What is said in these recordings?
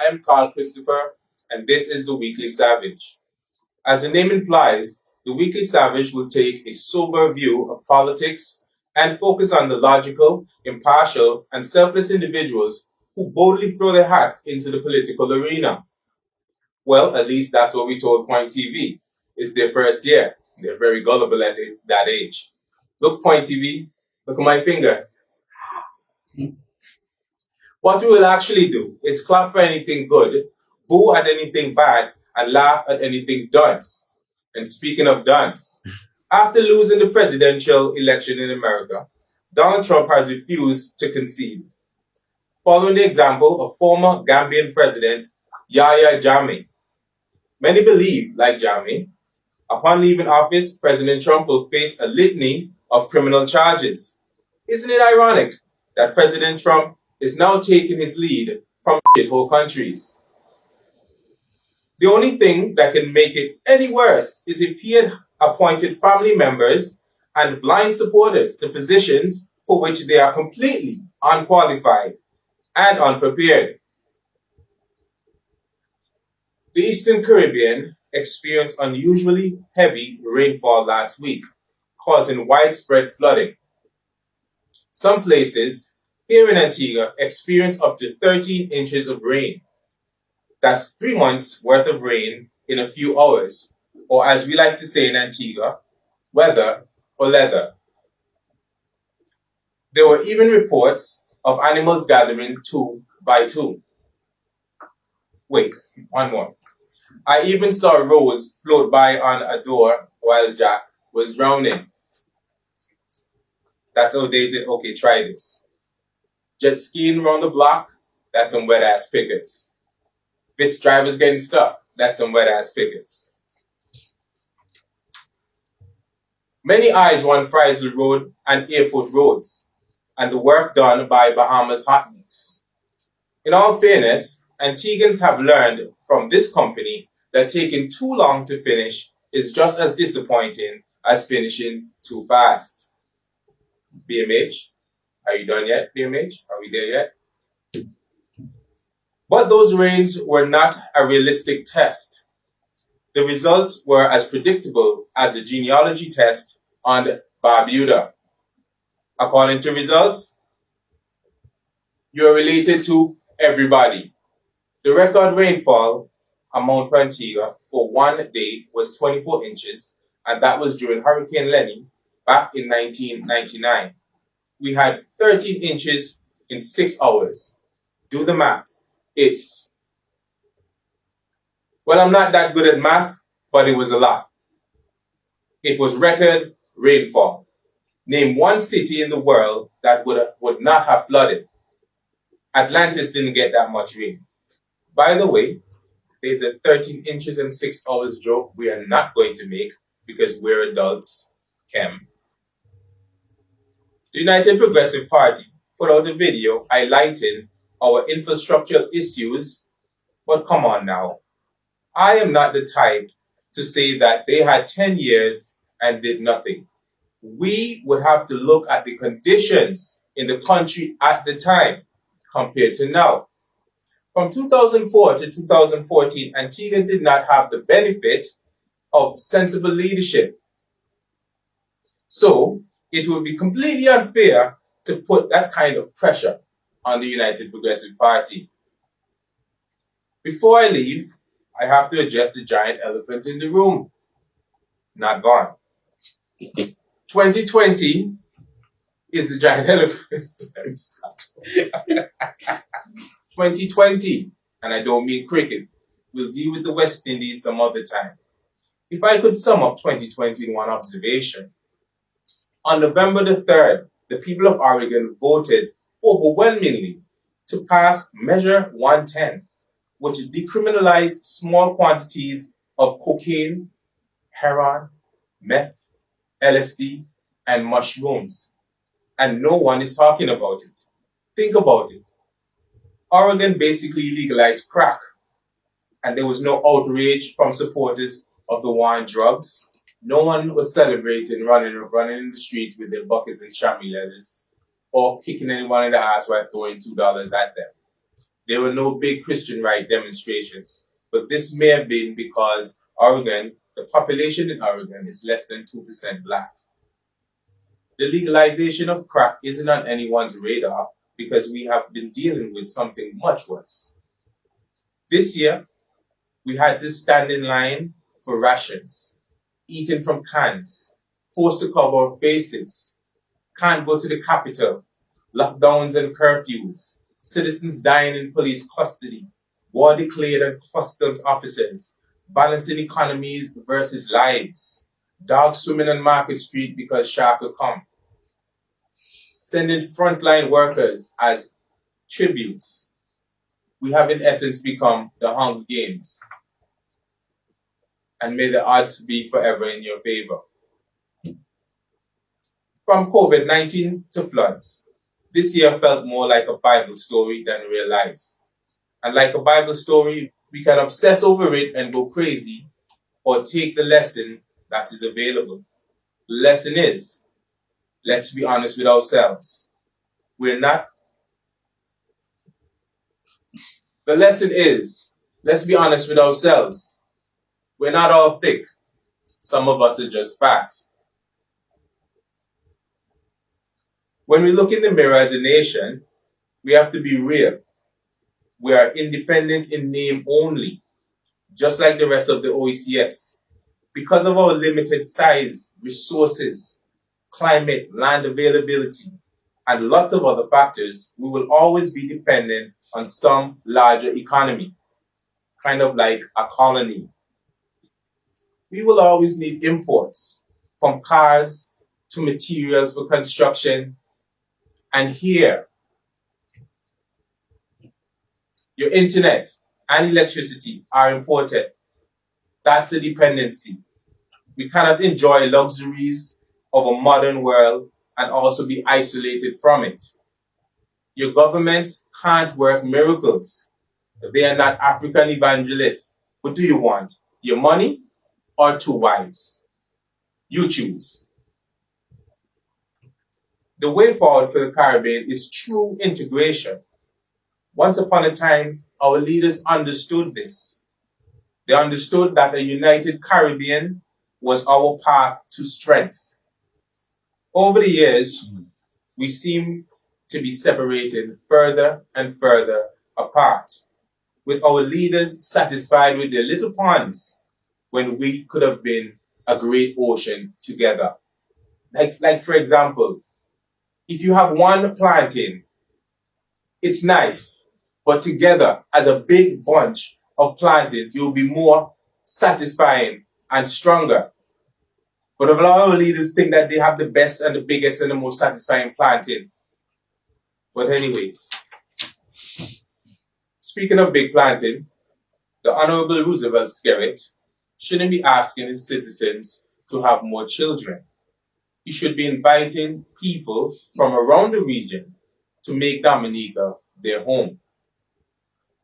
am Carl Christopher, and this is The Weekly Savage. As the name implies, The Weekly Savage will take a sober view of politics and focus on the logical, impartial, and selfless individuals who boldly throw their hats into the political arena. Well, at least that's what we told Point TV. It's their first year. They're very gullible at that age. Look, Point TV, look at my finger. What we will actually do is clap for anything good, boo at anything bad, and laugh at anything dunce. And speaking of dunce, after losing the presidential election in America, Donald Trump has refused to concede, following the example of former Gambian President Yahya Jammeh. Many believe, like Jammeh, upon leaving office, President Trump will face a litany of criminal charges. Isn't it ironic that President Trump is now taking his lead from shithole countries? The only thing that can make it any worse is if he had appointed family members and blind supporters to positions for which they are completely unqualified and unprepared. The Eastern Caribbean experienced unusually heavy rainfall last week, causing widespread flooding. Some places here in Antigua experienced up to 13 inches of rain. That's 3 months worth of rain in a few hours, or as we like to say in Antigua, weather for leather. There were even reports of animals gathering 2 by 2. Wait, one more. I even saw Rose float by on a door while Jack was drowning. That's outdated. Okay, try this. Jet skiing around the block, that's some wet ass pickets. Bitch drivers getting stuck, that's some wet ass pickets. Many eyes were on Friesel Road and Airport Roads, and the work done by Bahamas Hot Mix. In all fairness, Antiguans have learned from this company that taking too long to finish is just as disappointing as finishing too fast. BMH, are you done yet, BMH? Are we there yet? But those rains were not a realistic test. The results were as predictable as the genealogy test on Barbuda. According to results, you are related to everybody. The record rainfall amount for Antigua for one day was 24 inches, and that was during Hurricane Lenny back in 1999. We had 13 inches in 6 hours. Do the math. Well, I'm not that good at math, but it was a lot. It was record rainfall. Name one city in the world that would not have flooded. Atlantis didn't get that much rain. By the way, there's a 13 inches in 6 hours joke we are not going to make because we're adults, Chem. The United Progressive Party put out a video highlighting our infrastructural issues, but come on now. I am not the type to say that they had 10 years and did nothing. We would have to look at the conditions in the country at the time compared to now. From 2004 to 2014, Antigua did not have the benefit of sensible leadership. So, it would be completely unfair to put that kind of pressure on the United Progressive Party. Before I leave, I have to address the giant elephant in the room. Not gone. 2020 is the giant elephant. 2020, and I don't mean cricket. We'll deal with the West Indies some other time. If I could sum up 2020 in one observation, on November the 3rd, the people of Oregon voted overwhelmingly to pass Measure 110, which decriminalized small quantities of cocaine, heroin, meth, LSD, and mushrooms. And no one is talking about it. Think about it. Oregon basically legalized crack, and there was no outrage from supporters of the war on drugs. No one was celebrating running in the streets with their buckets and chamois leathers, or kicking anyone in the ass while throwing $2 at them. there were no big Christian right demonstrations, but this may have been because the population in Oregon is less than 2% black. The legalization of crack isn't on anyone's radar because we have been dealing with something much worse. This year, we had to stand in line for rations, eating from cans, forced to cover our faces, can't go to the Capitol, lockdowns and curfews, citizens dying in police custody, war declared on customs officers, balancing economies versus lives, dogs swimming on Market Street because shark will come, sending frontline workers as tributes. We have in essence become the Hunger Games. And may the odds be forever in your favor. From COVID-19 to floods, this year felt more like a Bible story than real life. And like a Bible story, we can obsess over it and go crazy, or take the lesson that is available. The lesson is, let's be honest with ourselves. The lesson is, let's be honest with ourselves. We're not all thick. Some of us are just fat. When we look in the mirror as a nation, we have to be real. We are independent in name only, just like the rest of the OECS. Because of our limited size, resources, climate, land availability, and lots of other factors, we will always be dependent on some larger economy, kind of like a colony. We will always need imports, from cars to materials for construction. And here, your internet and electricity are imported. That's a dependency. We cannot enjoy luxuries of a modern world and also be isolated from it. Your governments can't work miracles. They are not African evangelists. What do you want? Your money or 2 wives? You choose. The way forward for the Caribbean is true integration. Once upon a time, our leaders understood this. They understood that a united Caribbean was our path to strength. Over the years, we seem to be separated further and further apart, with our leaders satisfied with their little ponds when we could have been a great ocean together. Like for example, if you have one planting, it's nice, but together as a big bunch of plantings, you'll be more satisfying and stronger. But a lot of leaders think that they have the best and the biggest and the most satisfying planting. But anyways, speaking of big planting, the Honorable Roosevelt Skerritt shouldn't be asking his citizens to have more children. He should be inviting people from around the region to make Dominica their home.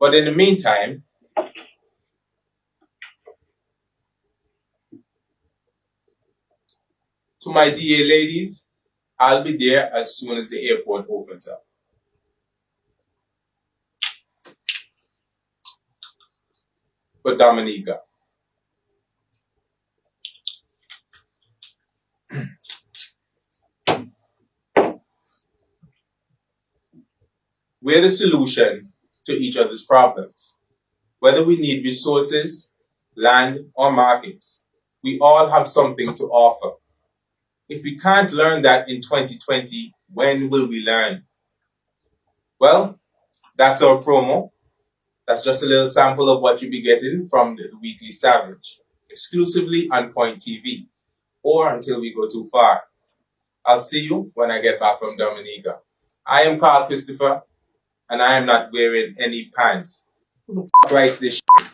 But in the meantime, to my DA ladies, I'll be there as soon as the airport opens up. For Dominica. We're the solution to each other's problems. Whether we need resources, land, or markets, we all have something to offer. If we can't learn that in 2020, when will we learn? Well, that's our promo. That's just a little sample of what you'll be getting from the Weekly Savage, exclusively on Point TV, or until we go too far. I'll see you when I get back from Dominica. I am Carl Christopher, and I am not wearing any pants. Who the f*** writes this shit?